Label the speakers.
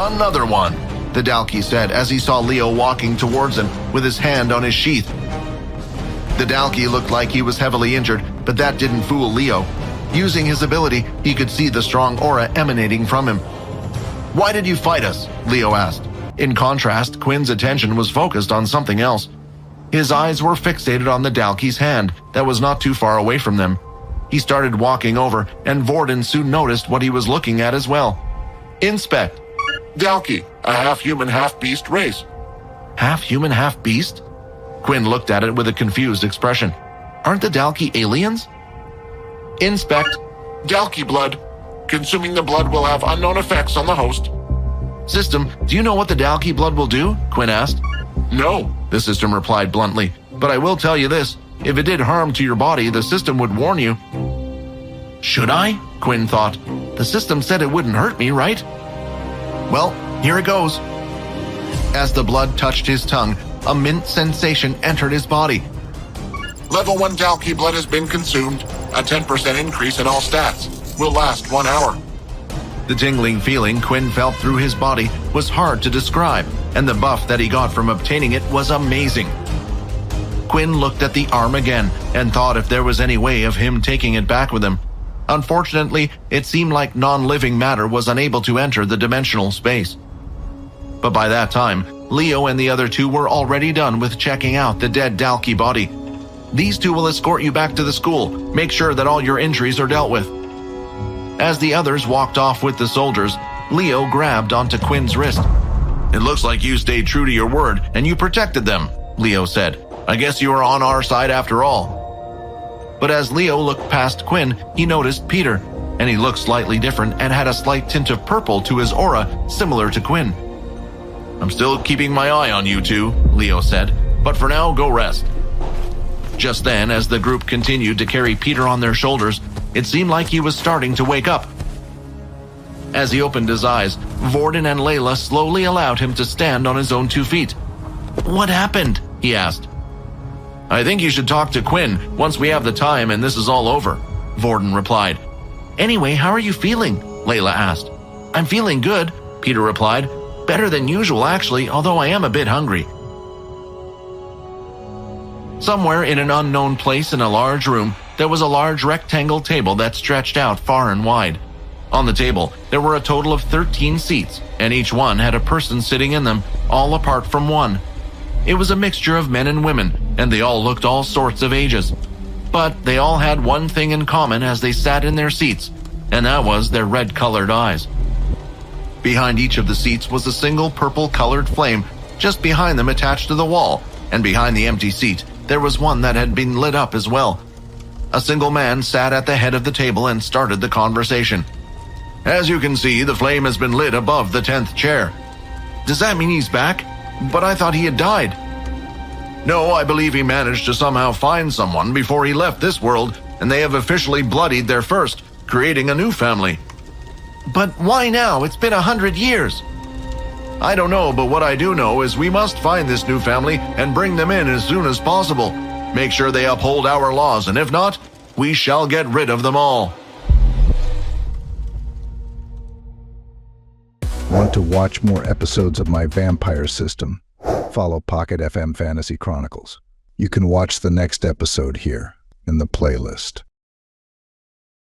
Speaker 1: Another one, the Dalkey said as he saw Leo walking towards him with his hand on his sheath. The Dalkey looked like he was heavily injured, but that didn't fool Leo. Using his ability, he could see the strong aura emanating from him. "Why did you fight us?" Leo asked. In contrast, Quinn's attention was focused on something else. His eyes were fixated on the Dalkey's hand that was not too far away from them. He started walking over, and Vorden soon noticed what he was looking at as well. "Inspect."
Speaker 2: Dalkey, a half-human, half-beast race.
Speaker 1: Half-human, half-beast? Quinn looked at it with a confused expression. Aren't the Dalkey aliens? "Inspect."
Speaker 2: Dalkey blood. Consuming the blood will have unknown effects on the host.
Speaker 1: "System, do you know what the Dalkey blood will do?" Quinn asked.
Speaker 2: No.
Speaker 1: The system replied bluntly, "But I will tell you this. If it did harm to your body, the system would warn you." Should I? Quinn thought. The system said it wouldn't hurt me, right? Well, here it goes. As the blood touched his tongue, a mint sensation entered his body.
Speaker 2: Level 1 Dalkey blood has been consumed. A 10% increase in all stats. Will last 1 hour.
Speaker 1: The tingling feeling Quinn felt through his body was hard to describe, and the buff that he got from obtaining it was amazing. Quinn looked at the arm again and thought if there was any way of him taking it back with him. Unfortunately, it seemed like non-living matter was unable to enter the dimensional space. But by that time, Leo and the other two were already done with checking out the dead Dalkey body. These two will escort you back to the school. Make sure that all your injuries are dealt with. As the others walked off with the soldiers, Leo grabbed onto Quinn's wrist. "It looks like you stayed true to your word and you protected them," Leo said. "I guess you are on our side after all." But as Leo looked past Quinn, he noticed Peter, and he looked slightly different and had a slight tint of purple to his aura, similar to Quinn. "I'm still keeping my eye on you two," Leo said, "but for now, go rest." Just then, as the group continued to carry Peter on their shoulders, it seemed like he was starting to wake up. As he opened his eyes, Vorden and Layla slowly allowed him to stand on his own 2 feet. "What happened?" he asked. "I think you should talk to Quinn once we have the time and this is all over," Vorden replied. "Anyway, how are you feeling?" Layla asked. "I'm feeling good," Peter replied. "Better than usual, actually, although I am a bit hungry." Somewhere in an unknown place in a large room, there was a large rectangle table that stretched out far and wide. On the table, there were a total of 13 seats, and each one had a person sitting in them, all apart from one. It was a mixture of men and women, and they all looked all sorts of ages. But they all had one thing in common as they sat in their seats, and that was their red-colored eyes. Behind each of the seats was a single purple-colored flame, just behind them attached to the wall, and behind the empty seat, there was one that had been lit up as well. A single man sat at the head of the table and started the conversation. "As you can see, the flame has been lit above the 10th chair." "Does that mean he's back? But I thought he had died." "No, I believe he managed to somehow find someone before he left this world, and they have officially bloodied their first, creating a new family." "But why now? It's been 100 years." "I don't know, but what I do know is we must find this new family and bring them in as soon as possible. Make sure they uphold our laws, and if not, we shall get rid of them all."
Speaker 3: Want to watch more episodes of my vampire system? Follow Pocket FM Fantasy Chronicles. You can watch the next episode here in the playlist.